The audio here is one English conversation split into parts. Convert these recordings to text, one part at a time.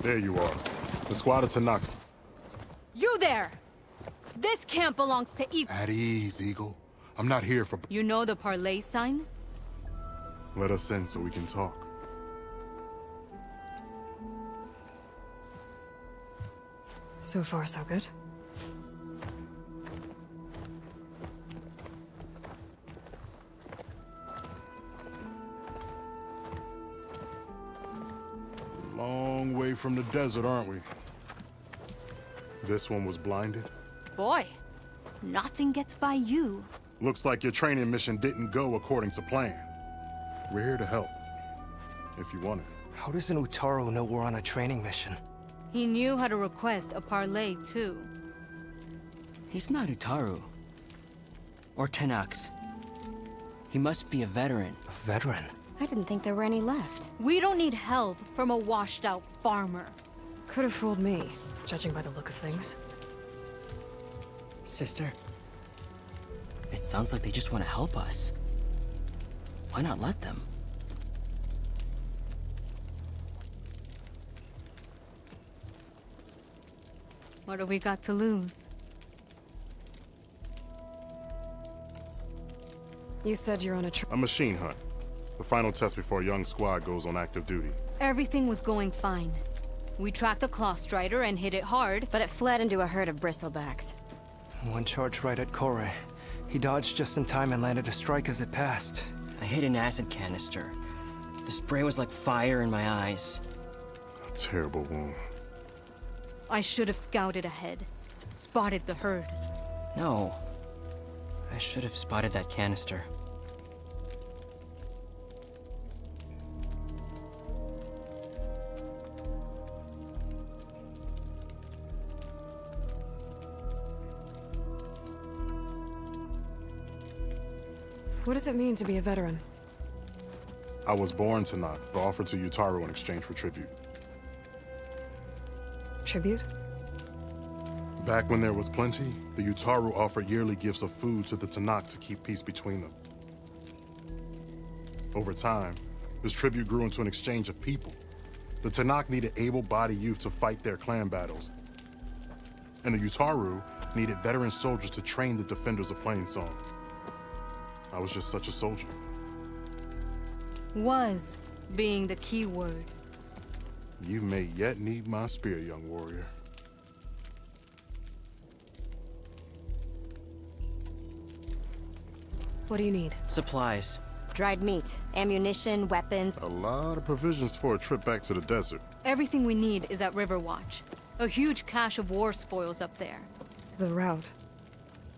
There you are. The squad of Tanaka. You there! This camp belongs to Eagle. At ease, Eagle. I'm not here for... You know the parlay sign? Let us in so we can talk. So far, so good. Long way from the desert, aren't we? This one was blinded. Boy, nothing gets by you. Looks like your training mission didn't go according to plan. We're here to help, if you want it. How does an Utaru know we're on a training mission? He knew how to request a parlay, too. He's not Utaru. Or Tenax. He must be a veteran. A veteran? I didn't think there were any left. We don't need help from a washed-out farmer. Could have fooled me, judging by the look of things. Sister, it sounds like they just want to help us. Why not let them? What do we got to lose? You said you're on a A machine hunt. The final test before a young squad goes on active duty. Everything was going fine. We tracked a claw strider and hit it hard. But it fled into a herd of bristlebacks. One charge right at Kore. He dodged just in time and landed a strike as it passed. I hit an acid canister. The spray was like fire in my eyes. A terrible wound. I should have scouted ahead. Spotted the herd. No. I should have spotted that canister. What does it mean to be a veteran? I was born to not, but offered to Utaru in exchange for tribute. Tribute? Back when there was plenty, the Utaru offered yearly gifts of food to the Tanakh to keep peace between them. Over time, this tribute grew into an exchange of people. The Tanakh needed able-bodied youth to fight their clan battles, and the Utaru needed veteran soldiers to train the defenders of Plainsong. I was just such a soldier. Was being the key word. You may yet need my spear, young warrior. What do you need? Supplies. Dried meat, ammunition, weapons. A lot of provisions for a trip back to the desert. Everything we need is at Riverwatch. A huge cache of war spoils up there. The route.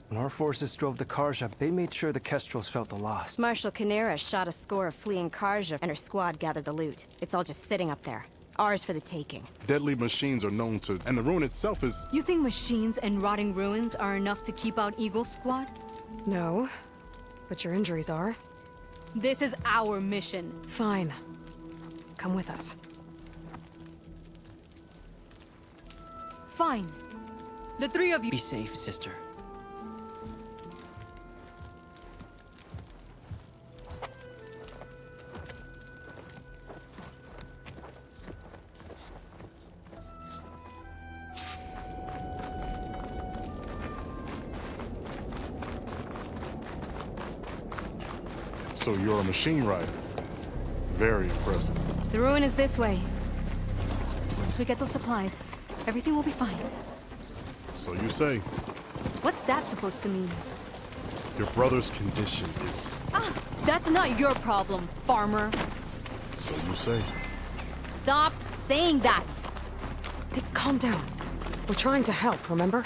When our forces drove the Karja, they made sure the Kestrels felt the loss. Marshal Canera shot a score of fleeing Karja, and her squad gathered the loot. It's all just sitting up there. Ours for the taking. Deadly machines are known to, and the ruin itself is... You think machines and rotting ruins are enough to keep out Eagle Squad? No. But your injuries are. This is our mission. Fine. Come with us. Fine. The three of you... Be safe, sister. So you're a machine rider. Very impressive. The ruin is this way. Once we get those supplies, everything will be fine. So you say. What's that supposed to mean? Your brother's condition is... Ah, that's not your problem, farmer. So you say. Stop saying that. Hey, calm down. We're trying to help, remember?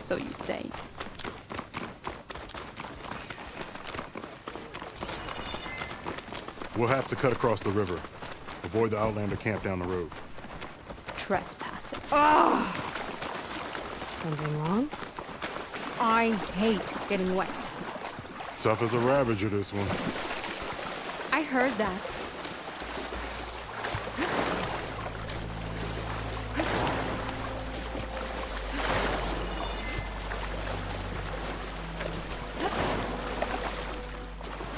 So you say. We'll have to cut across the river. Avoid the Outlander camp down the road. Trespasser. Something wrong? I hate getting wet. Tough as a Ravager, this one. I heard that.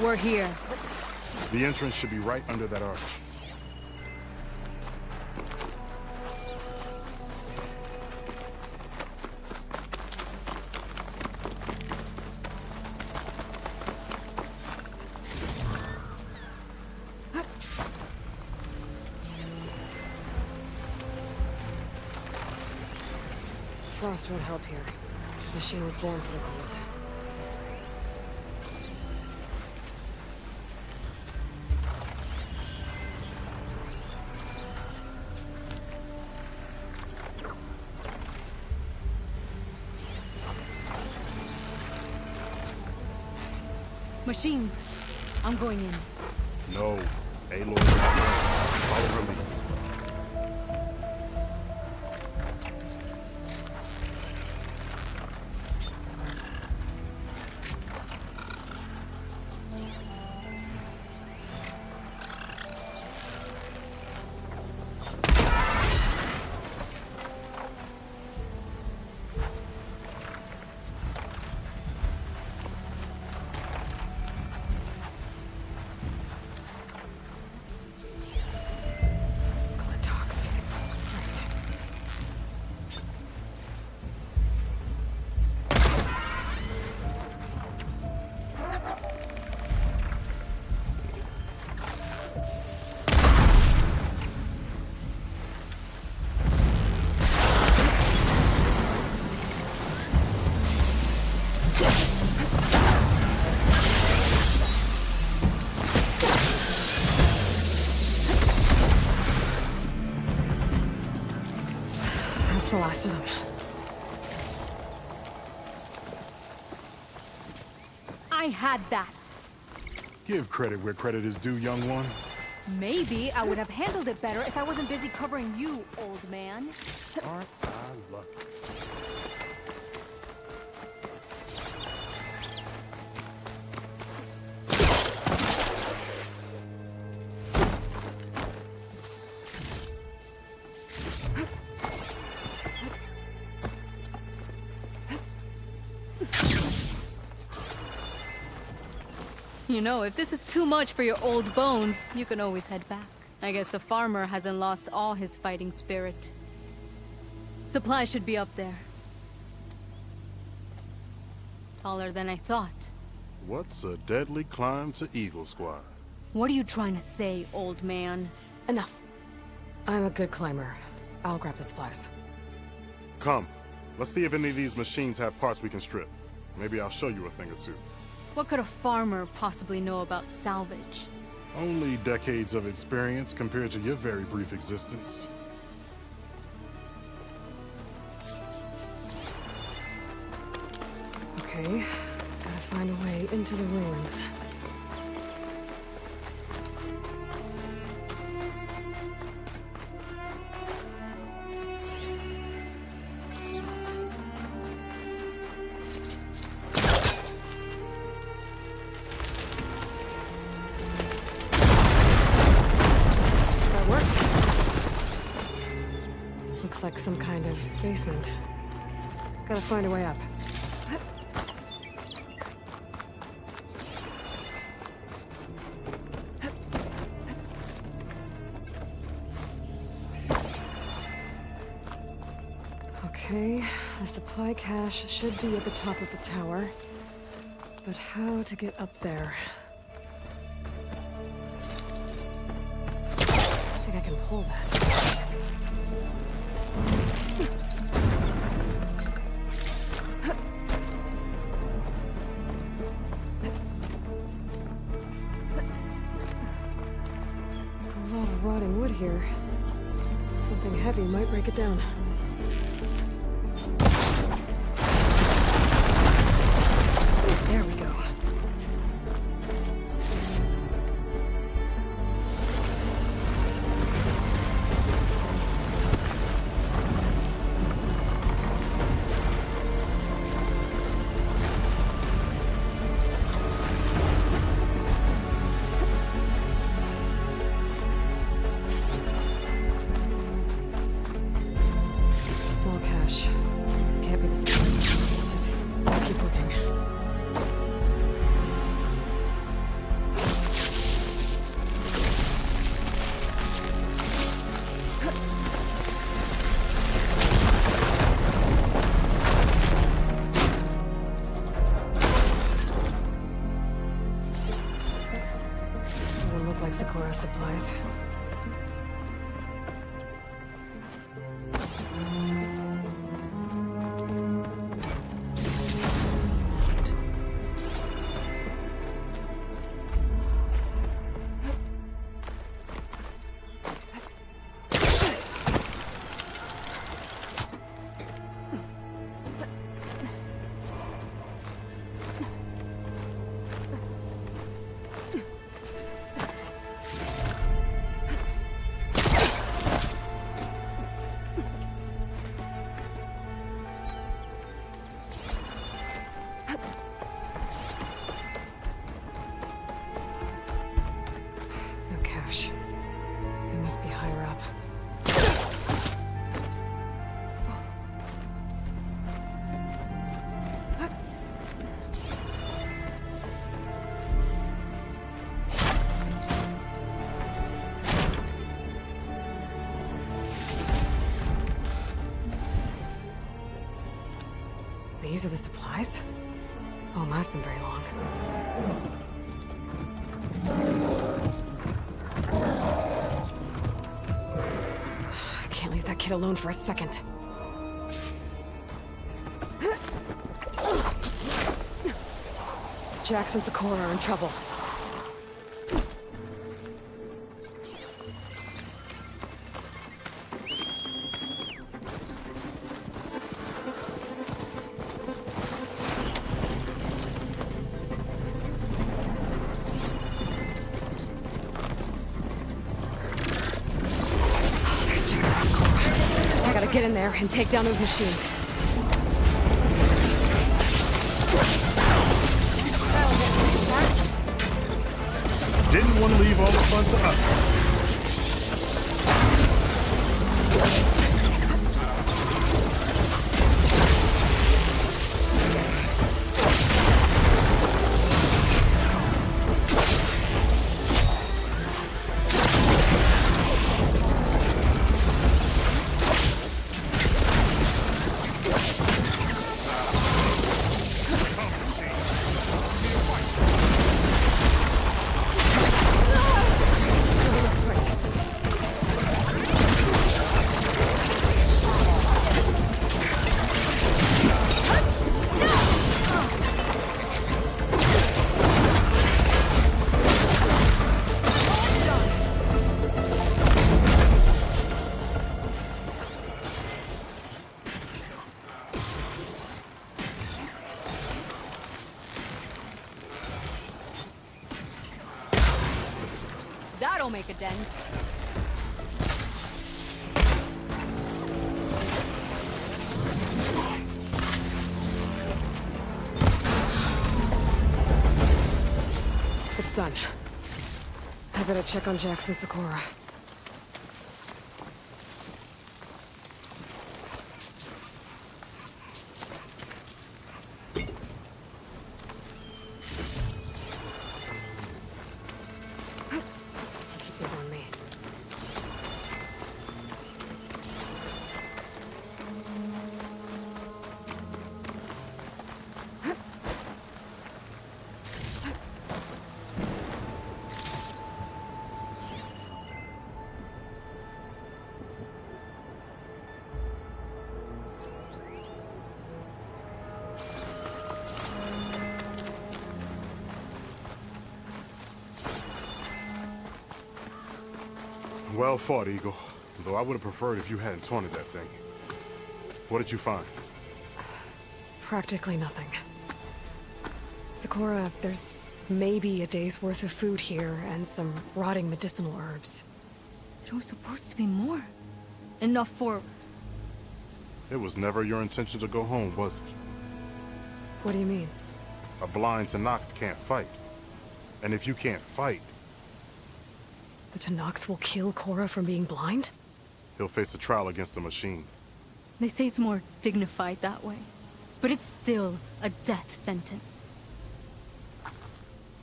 We're here. The entrance should be right under that arch. Frost won't help here. Machine was born for the cold. Machines. I'm going in. No. Aloy, follow her lead. Glintox. Right. That's the last of them. I had that. Give credit where credit is due, young one. Maybe I would have handled it better if I wasn't busy covering you, old man. Aren't I lucky? You know, if this is too much for your old bones, you can always head back. I guess the farmer hasn't lost all his fighting spirit. Supplies should be up there. Taller than I thought. What's a deadly climb to Eagle Squad? What are you trying to say, old man? Enough. I'm a good climber. I'll grab the supplies. Come, let's see if any of these machines have parts we can strip. Maybe I'll show you a thing or two. What could a farmer possibly know about salvage? Only decades of experience compared to your very brief existence. Okay, gotta find a way into the ruins. That works. Looks like some kind of basement. Gotta find a way up. Okay, the supply cache should be at the top of the tower. But how to get up there? I think I can pull that. A lot of rotting wood here. Something heavy might break it down. There we go. Small cache. Can't be the supplies I wanted. I'll keep looking. Doesn't look like Sakura supplies. These are the supplies? Won't last them very long. I can't leave that kid alone for a second. Jax and Sakura are in trouble. There's Jax and Sakura. I gotta get in there and take down those machines. Didn't want to leave all the fun to us. That'll make a dent. It's done. I better check on Jax and Sakura. Keep these on me. Well fought, Eagle. Though I would have preferred if you hadn't taunted that thing. What did you find? Practically nothing. Sakura, there's maybe a day's worth of food here and some rotting medicinal herbs. There was supposed to be more. Enough for... It was never your intention to go home, was it? What do you mean? A blind Tenakth can't fight. And if you can't fight, The Tenakth will kill Korra from being blind? he'll face a trial against the machine. They say it's more dignified that way. But it's still a death sentence.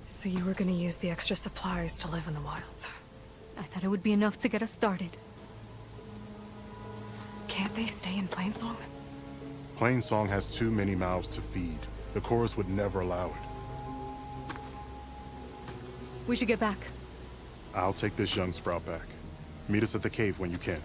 So you were gonna use the extra supplies to live in the wilds. I thought it would be enough to get us started. Can't they stay in Plainsong? Plainsong has too many mouths to feed. The chorus would never allow it. We should get back. I'll take this young sprout back. Meet us at the cave when you can.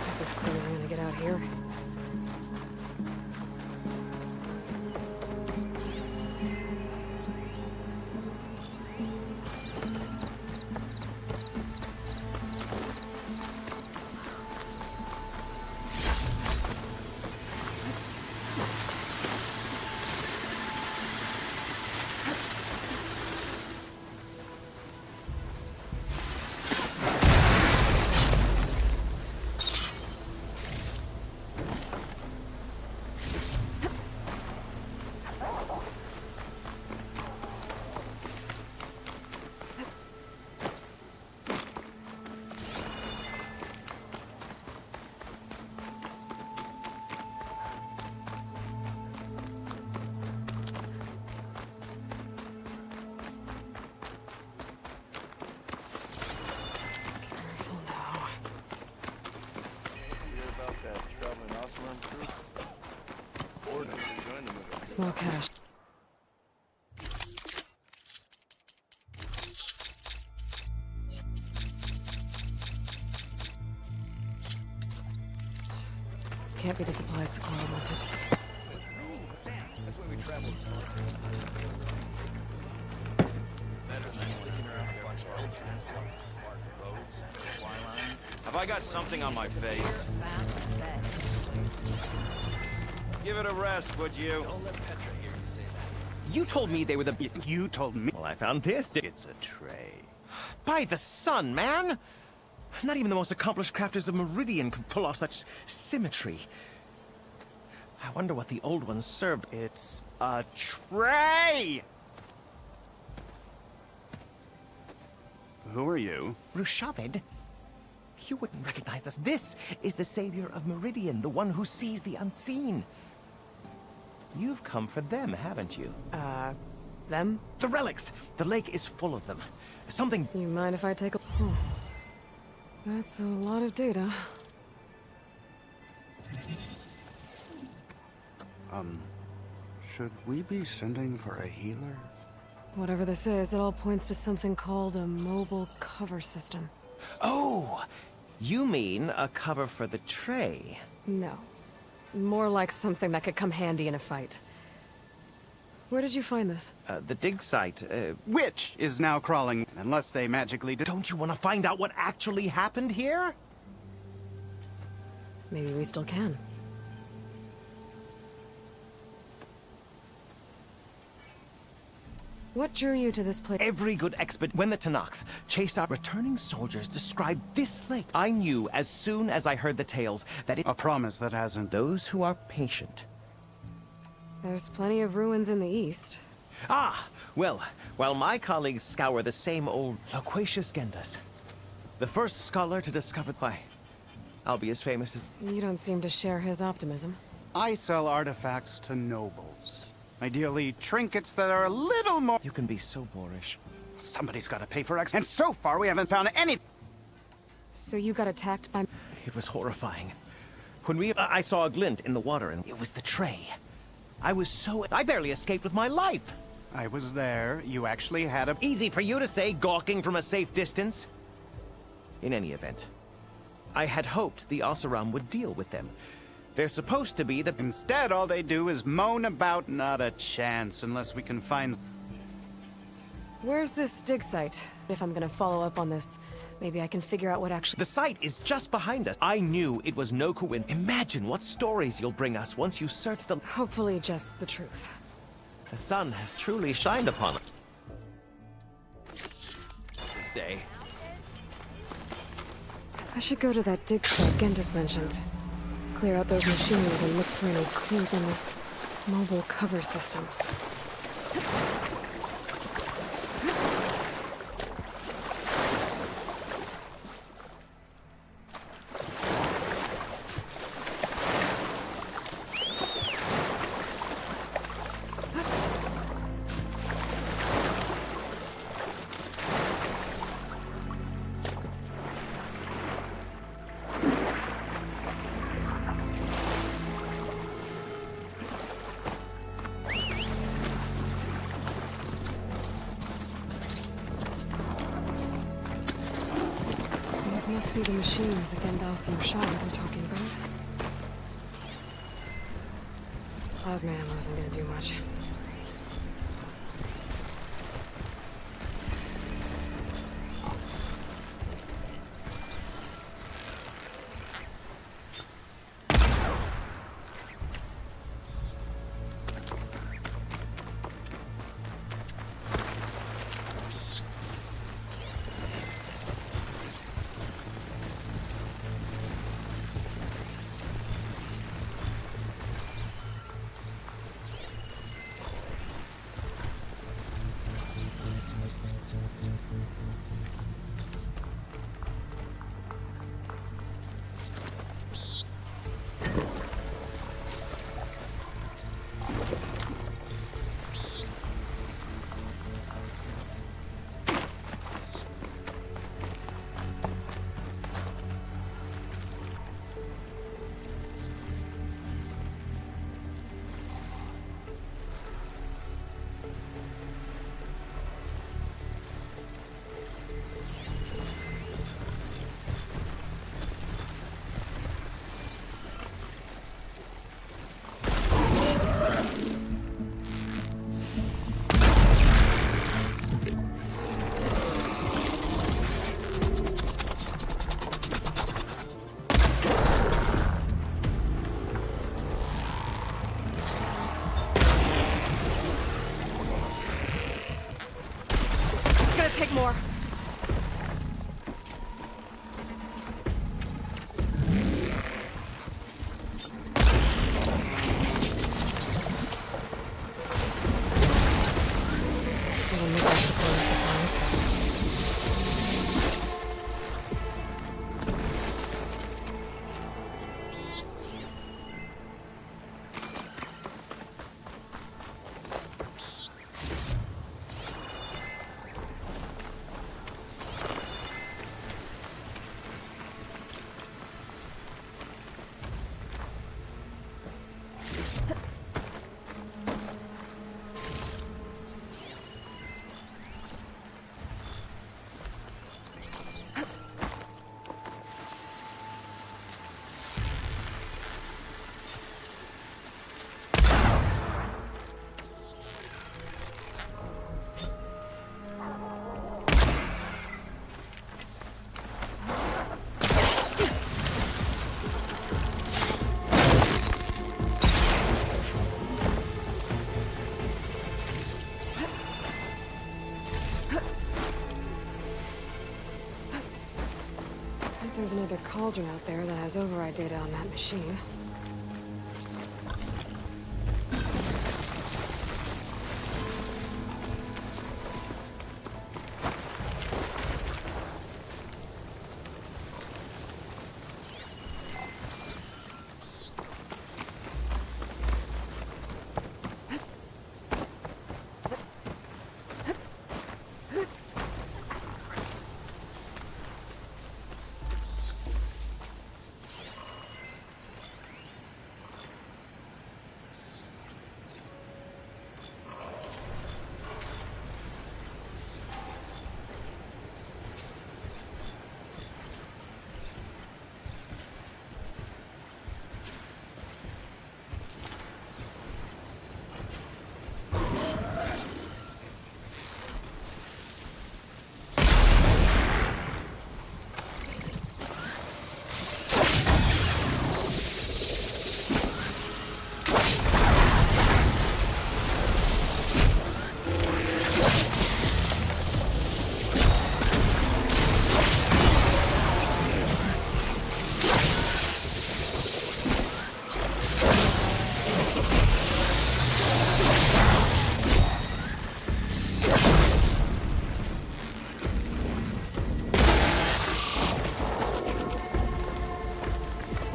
That's as clear as I'm gonna get out here. small cache. Can't be the supplies Sequoia wanted. Have I got something on my face? Give it a rest, would you? You told me they were the... You told me... Well, I found this. It's a tray. By the sun, man! Not even the most accomplished crafters of Meridian could pull off such symmetry. I wonder what the old ones served. It's a tray! Who are you? Rushavid? You wouldn't recognize this. This is the savior of Meridian, the one who sees the unseen. You've come for them, haven't you? Them? The relics! The lake is full of them. Something... You mind if I take a... That's a lot of data. Should we be sending for a healer? Whatever this is, it all points to something called a mobile cover system. Oh! You mean a cover for the tray? No. More like something that could come handy in a fight. Where did you find this? The dig site, Which is now crawling, unless they magically... Don't you want to find out what actually happened here? Maybe we still can. What drew you to this place? Every good expert, when the Tenakth chased out returning soldiers, described this lake. I knew as soon as I heard the tales that it... A promise that hasn't... Those who are patient. There's plenty of ruins in the east. Ah! Well, while my colleagues scour the same old Aquatius Gendas, the first scholar to discover... Why, I'll be as famous as... You don't seem to share his optimism. I sell artifacts to nobles. Ideally, trinkets that are a little more... You can be so boorish. Somebody's gotta pay for X, and so far we haven't found any... So you got attacked by... It was horrifying. When I saw a glint in the water, and it was the tray. I was so... I barely escaped with my life. I was there. You actually had a... Easy for you to say, gawking from a safe distance. In any event, I had hoped the Oseram would deal with them. They're supposed to be the... Instead, all they do is moan about not a chance unless we can find... Where's this dig site? If I'm gonna follow up on this, maybe I can figure out what actually... The site is just behind us. I knew it was no coincidence. Imagine what stories you'll bring us once you search the... Hopefully just the truth. The sun has truly shined upon us. This day. I should go to that dig site Gendas mentioned. Clear out those machines and look for any clues on this mobile cover system. These must be the machines that Gendas and Rashad were talking about. Plasma ammo isn't gonna do much. more. Someone look at the supplies. I think there's another cauldron out there that has override data on that machine.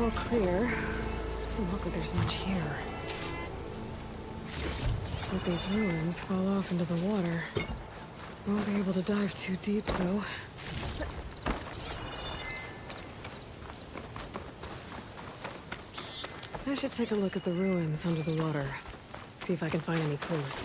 All clear. Doesn't look like there's much here. Let these ruins fall off into the water. Won't be able to dive too deep, though. I should take a look at the ruins under the water. See if I can find any clues.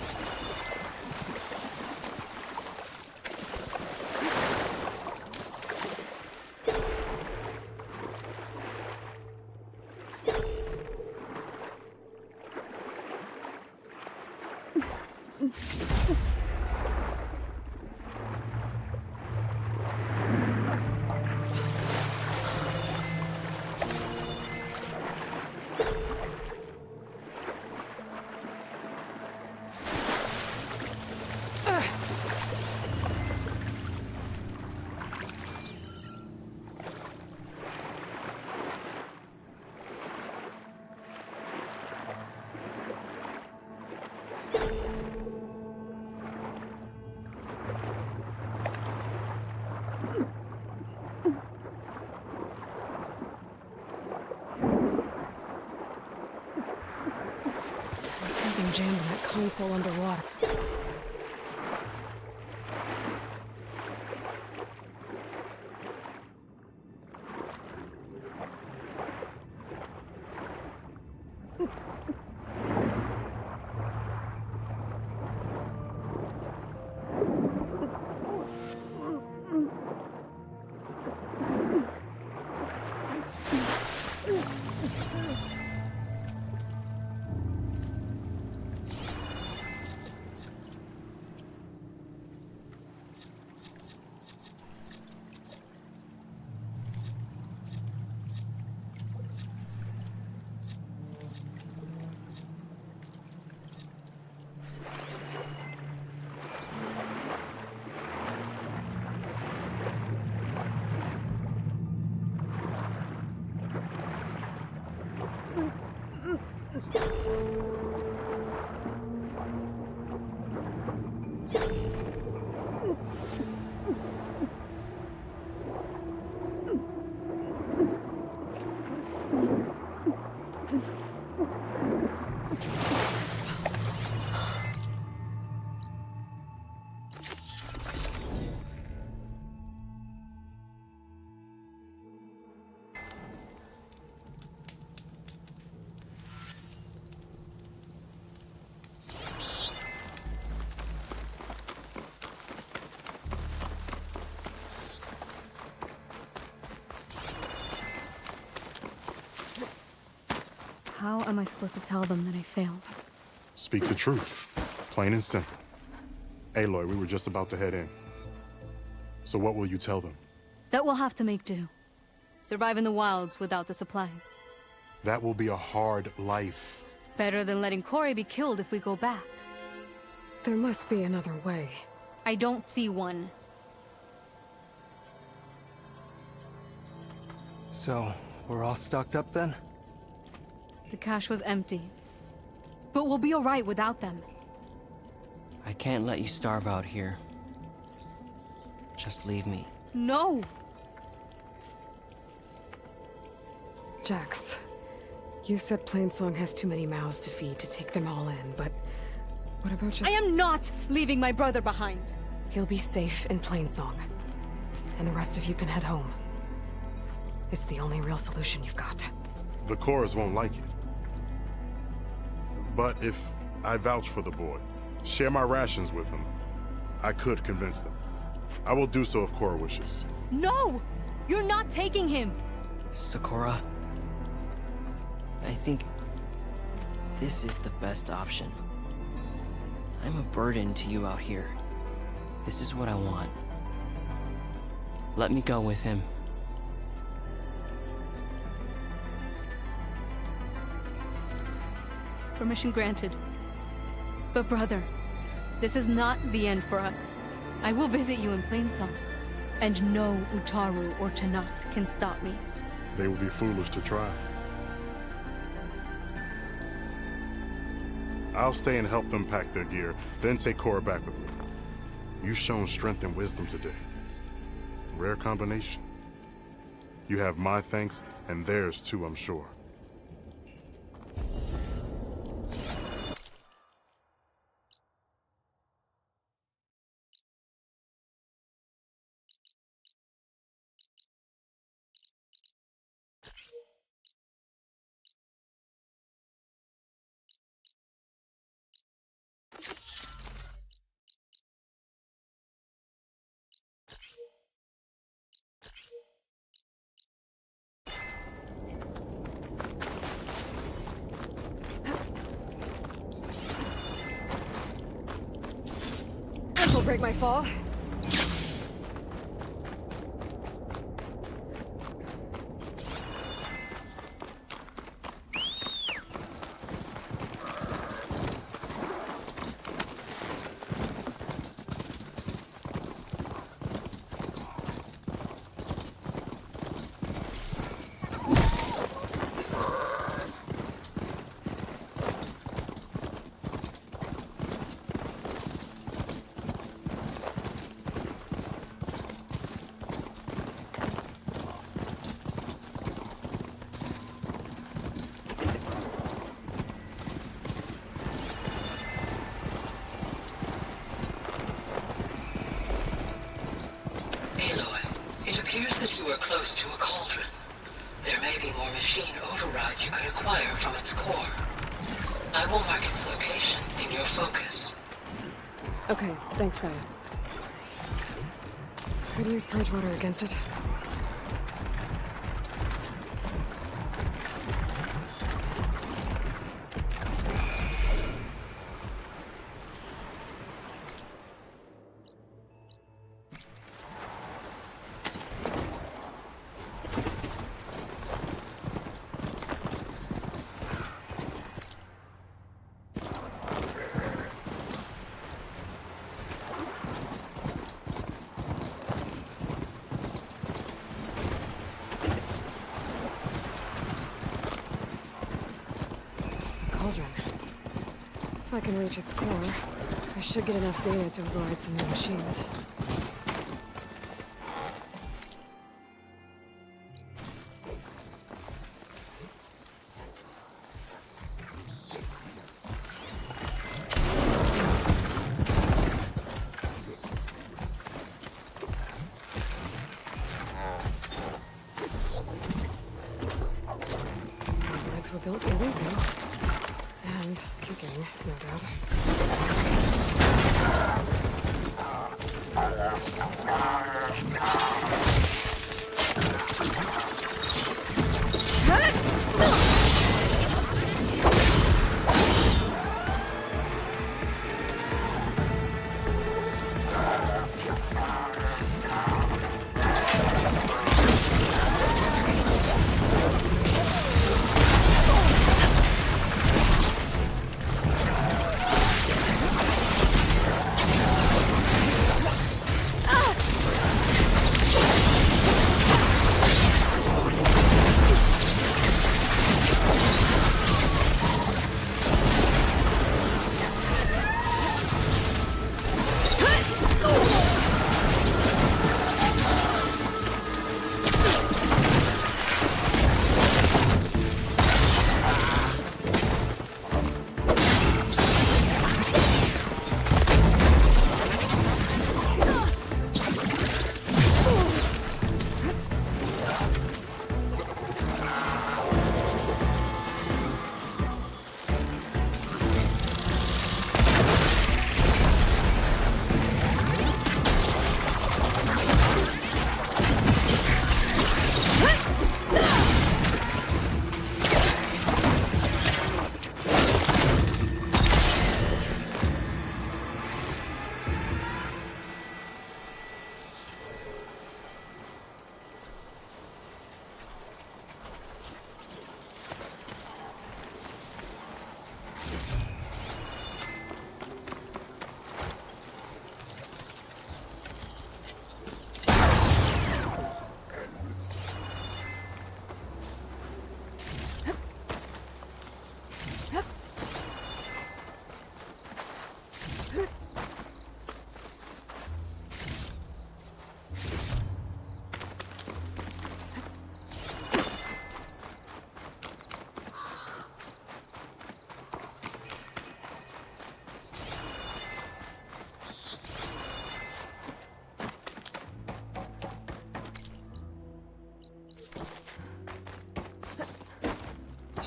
There's something jammed in that console underwater. How am I supposed to tell them that I failed? Speak the truth. Plain and simple. Aloy, we were just about to head in. So what will you tell them? That we'll have to make do. Survive in the wilds without the supplies. That will be a hard life. Better than letting Corey be killed if we go back. There must be another way. I don't see one. So, we're all stocked up then? The cache was empty. But we'll be alright without them. I can't let you starve out here. Just leave me. No! Jax, you said Plainsong has too many mouths to feed to take them all in, but what about just— I am not leaving my brother behind! He'll be safe in Plainsong, and the rest of you can head home. It's the only real solution you've got. The Cores won't like it. But if I vouch for the boy, share my rations with him, I could convince them. I will do so if Cora wishes. No! You're not taking him! Sakura, I think this is the best option. I'm a burden to you out here. This is what I want. Let me go with him. Permission granted. But brother, this is not the end for us. I will visit you in Plainsong. And no Utaru or Tanakh can stop me. They would be foolish to try. I'll stay and help them pack their gear, then take Cora back with me. You've shown strength and wisdom today. Rare combination. You have my thanks, and theirs too, I'm sure. This'll break my fall. You are close to a cauldron. There may be more machine override you could acquire from its core. I will mark its location in your focus. Okay, thanks, Gaia. Could use purge water against it. If I can reach its core, I should get enough data to override some new machines. Those legs were built for leaping. And kicking, no doubt.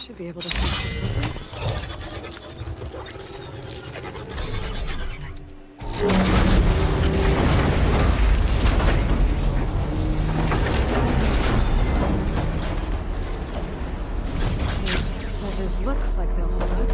Should be able to hack this open. These ledges look like they'll hold up.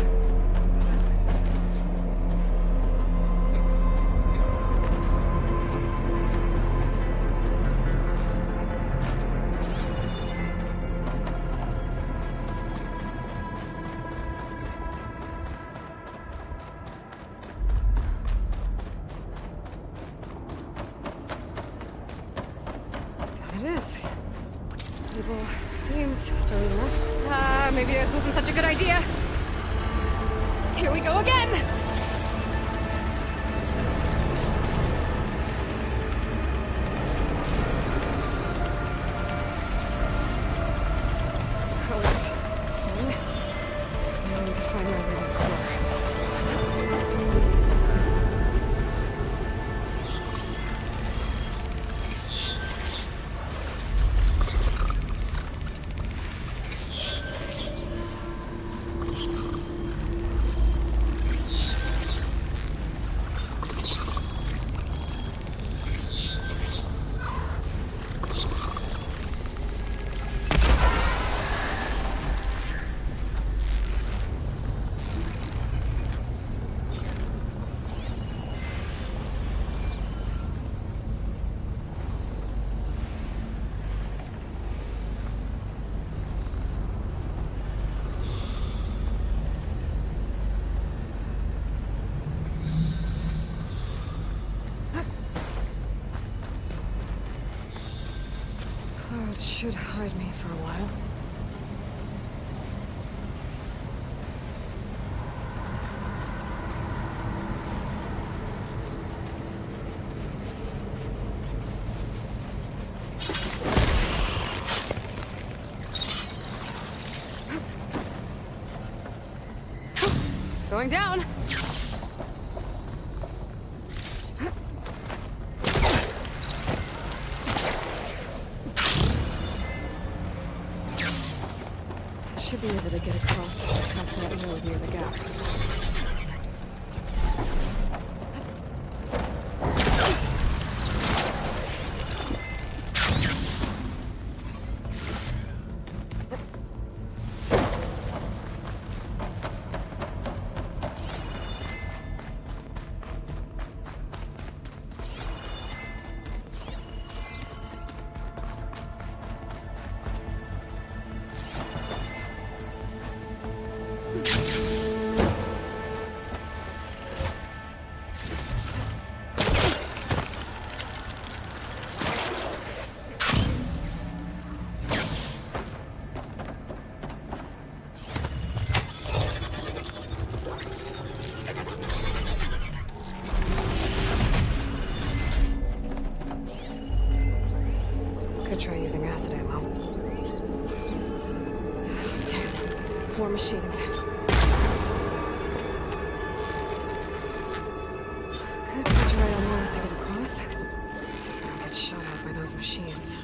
It is. Table seems sturdy enough. Maybe this wasn't such a good idea. Here we go again! That was fun. Now I need to find my way to the core. Cloud should hide me for a while. Going down! Should be able to get across if I come to that road near the gap. Could try using acid ammo. Damn. More machines. Could put you right on those to get across. I'll get shot at by those machines.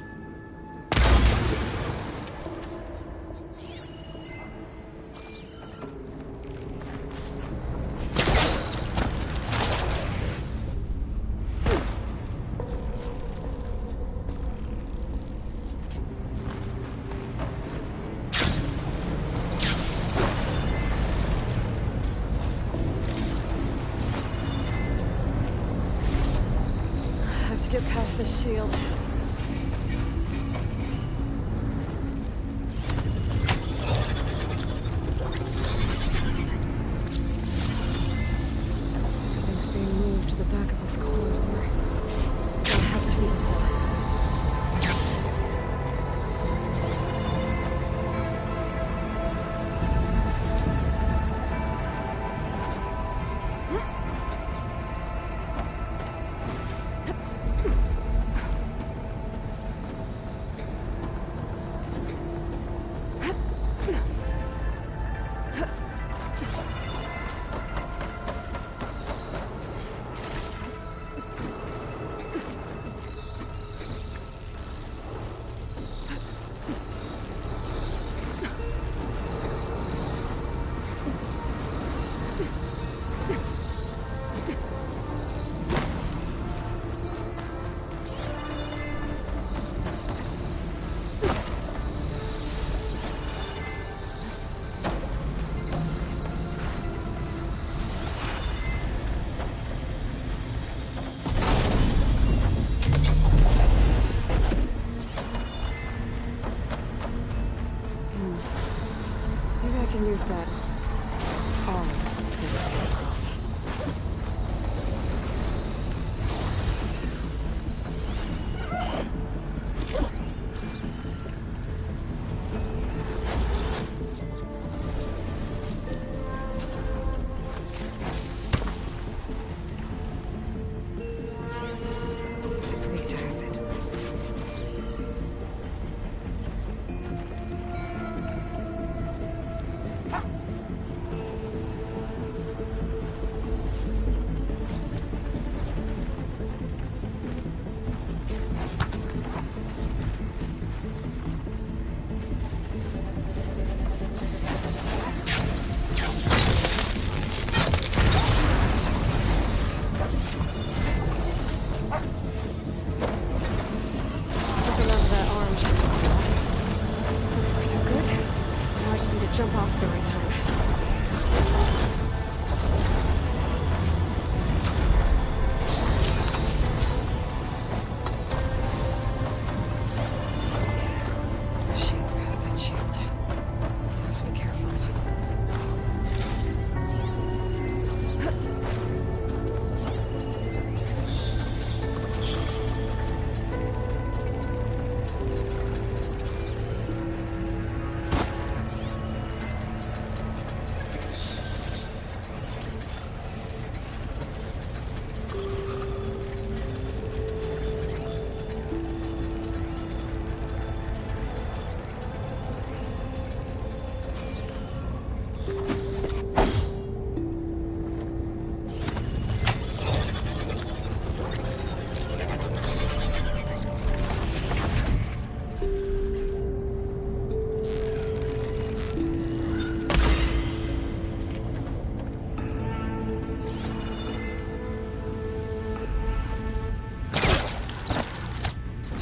Get past the shield. Everything's being moved to the back of this corridor. That has to be the core. can use that arm to get across. It's weak to acid. Looking over that arm, so far so good. Now I just need to jump off at the right time. The shield's past that shield. I have to be careful.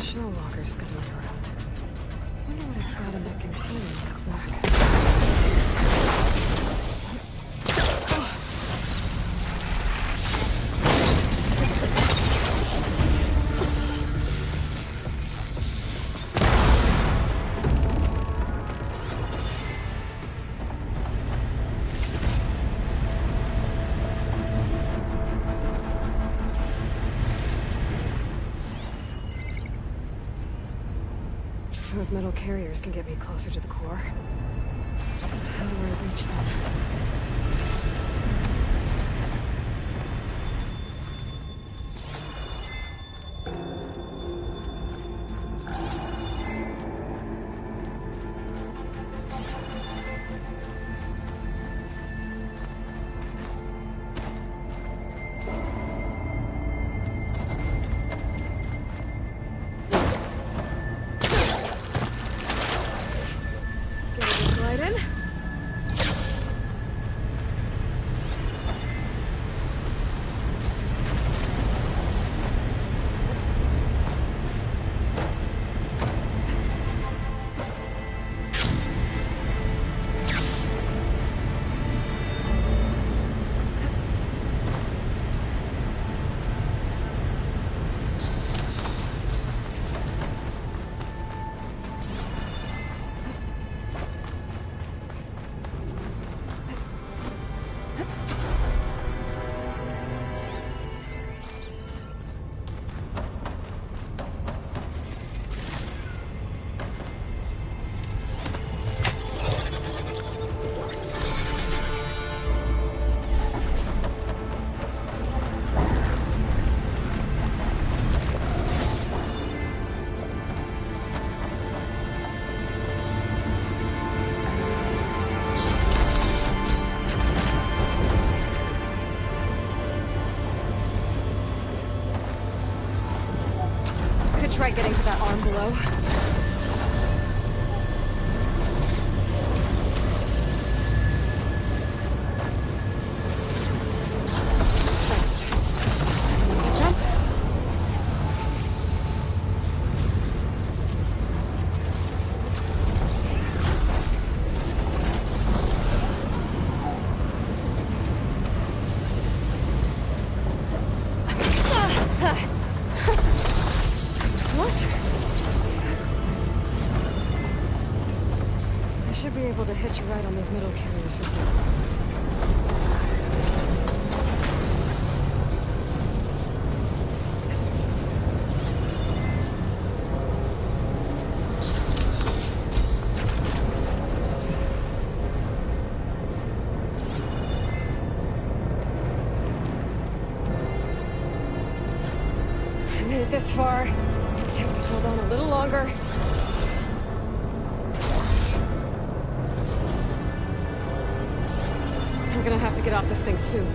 Shell walker scuttling around. Wonder what it's got in that container on its back. Those metal carriers can get me closer to the core. How do I reach them? Get a good glide in. Try getting to that arm below. Thanks. Jump. What? should be able to hitch a ride on those metal carriers for free. I made it this far. Just have to hold on a little longer. I'm gonna have to get off this thing soon.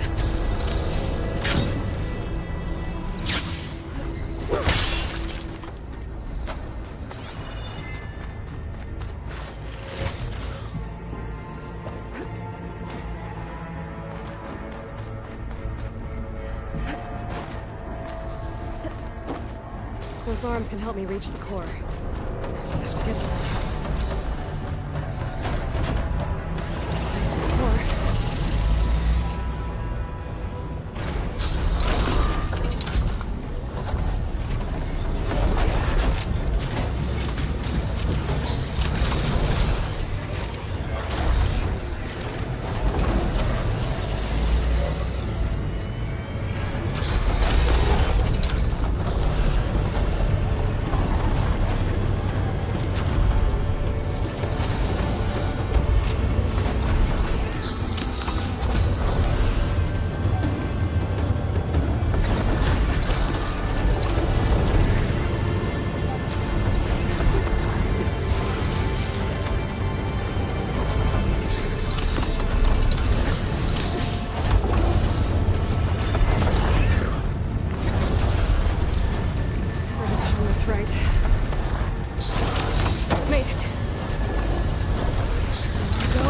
Those arms can help me reach the core. I just have to get to them. Close to the core. Right. Made it. Go.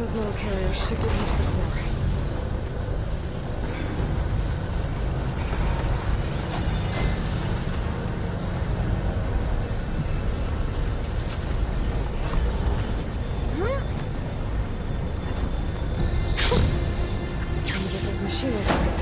Those metal carriers should get me to the core. Trying to get those machine overrides.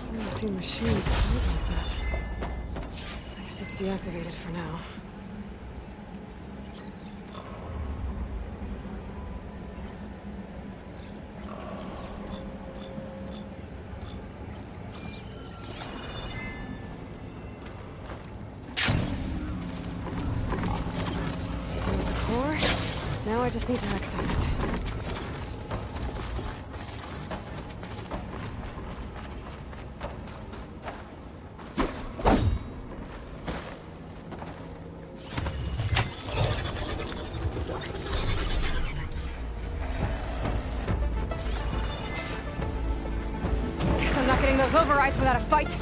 I've never seen machines float like that. At least it's deactivated for now. There's the core. Now I just need to access it. Guess I'm not getting those overrides without a fight.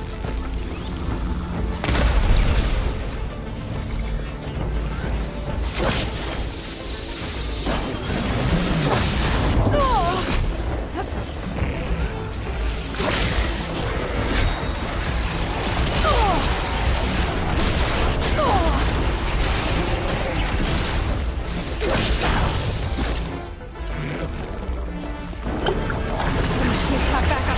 The machines have backup.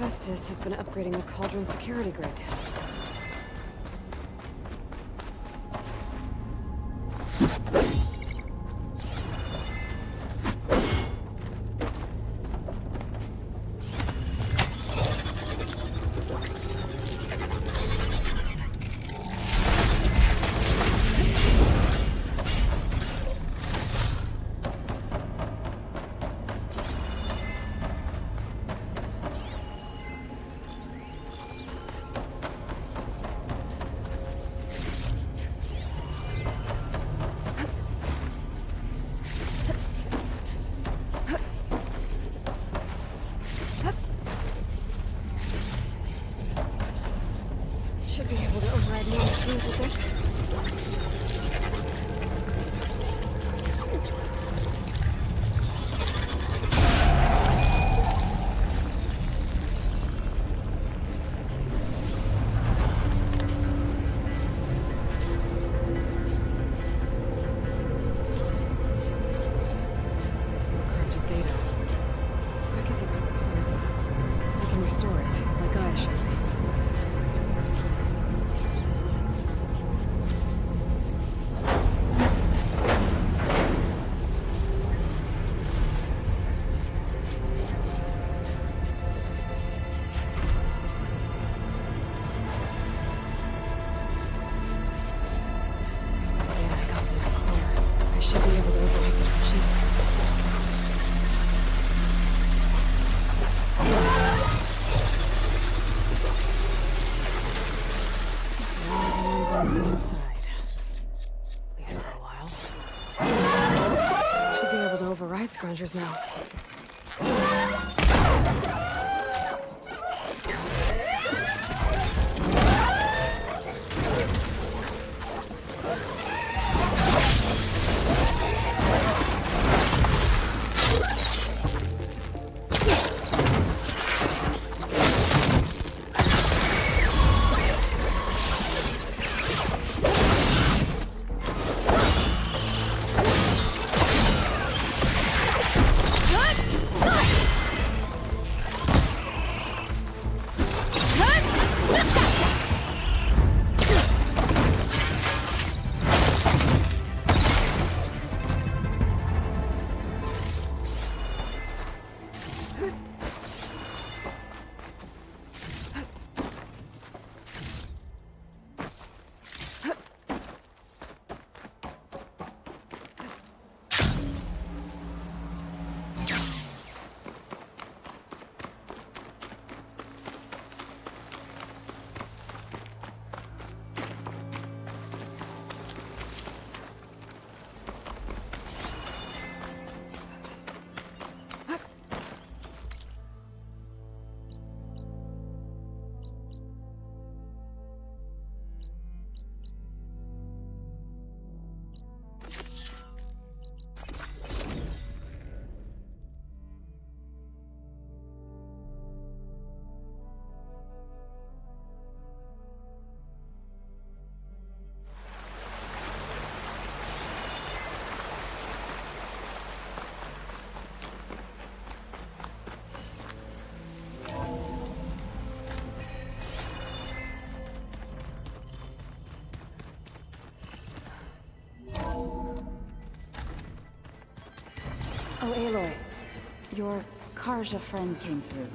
Festus has been upgrading the Cauldron security grid. Should be able to override more machines with this. Encrypted data. If I get the right codes, I can restore it, like Gaia showed me. Data I got from that core. I should be able to override this machine. Everyone's on the same side. At least for a while. Should be able to override scroungers now. Oh, Aloy. Your Karja friend came through.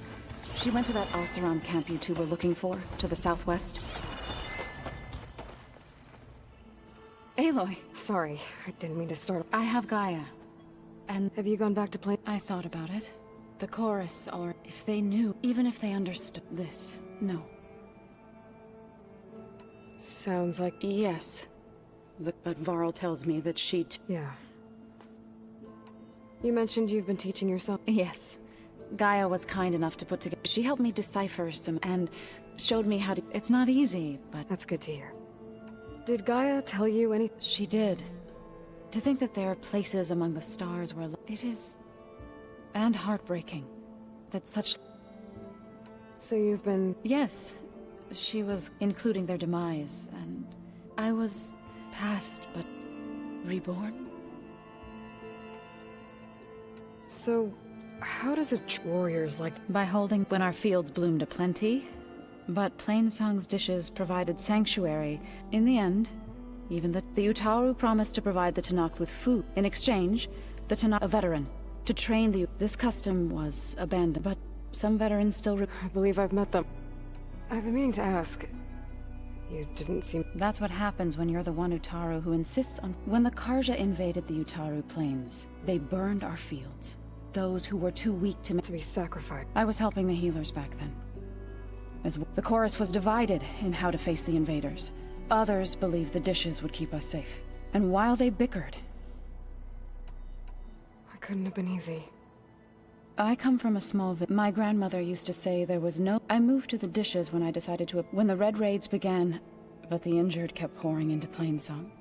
She went to that Alceron camp you two were looking for, to the southwest. Aloy! Sorry, I didn't mean to start. I have Gaia. And Have you gone back to play? I thought about it. The chorus, or if they knew, even if they understood this. No. Sounds like... Yes. But Varl tells me that she Yeah. You mentioned you've been teaching yourself. Yes. Gaia was kind enough to put together... She helped me decipher some... and showed me how to... It's not easy, but... That's good to hear. Did Gaia tell you anything? She did. To think that there are places among the stars where... It is... and heartbreaking. That such... So you've been... Yes. She was including their demise, and... I was... past, but... reborn? So, How does warriors like... By holding when our fields bloomed aplenty, but Plainsong's dishes provided sanctuary. In the end, even the Utaru promised to provide the Tenakth with food. In exchange, the Tenakth, a veteran, to train the... This custom was abandoned, but some veterans still... I believe I've met them. I've been meaning to ask. You didn't seem... That's what happens when you're the one Utaru who insists on... When the Karja invaded the Utaru plains, they burned our fields. Those who were too weak to be sacrificed. I was helping the healers back then. The chorus was divided in how to face the invaders. Others believed the dishes would keep us safe. And while they bickered... It couldn't have been easy. I come from a small village. My grandmother used to say there was no... I moved to the dishes when I decided to... When the Red Raids began, but the injured kept pouring into Plainsong.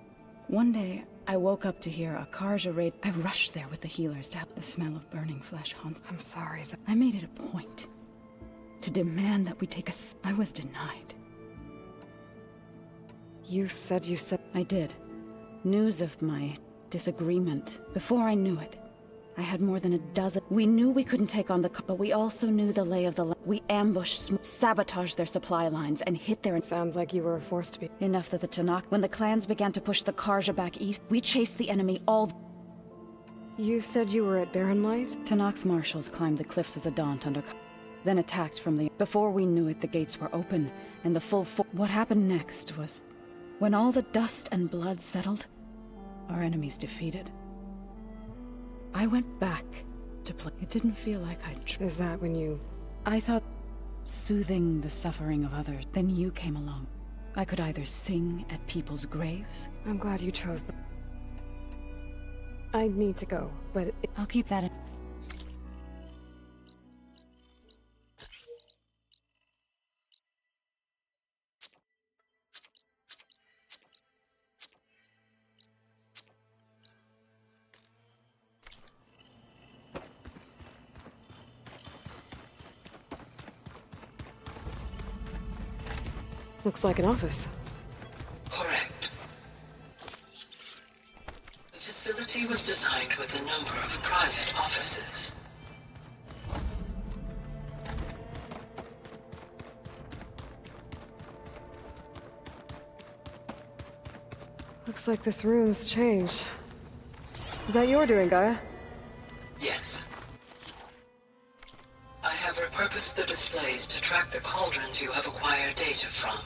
One day, I woke up to hear a Karja raid. I rushed there with the healers to have the smell of burning flesh haunts. I'm sorry, I made it a point to demand that we take a... I was denied. You said... I did. News of my disagreement. Before I knew it, I had more than a dozen. We knew we couldn't take on the... But we also knew the lay of the land. We ambushed, sabotaged their supply lines, and hit their... Sounds like you were forced to be... Enough that the Tenakth... When the clans began to push the Karja back east, we chased the enemy all... You said you were at Barren Light? Tenakth marshals climbed the cliffs of the Daunt under... Then attacked from the... Before we knew it, the gates were open, and the full... What happened next was... When all the dust and blood settled, our enemies defeated. I went back to play. It didn't feel like I'd... Is that when you... I thought soothing the suffering of others. Then you came along. I could either sing at people's graves... I'm glad you chose the... I need to go, but... I'll keep that in... Looks like an office. Correct. The facility was designed with a number of private offices. Looks like this room's changed. Is that your doing, Gaia? Yes. I have repurposed the displays to track the cauldrons you have acquired data from.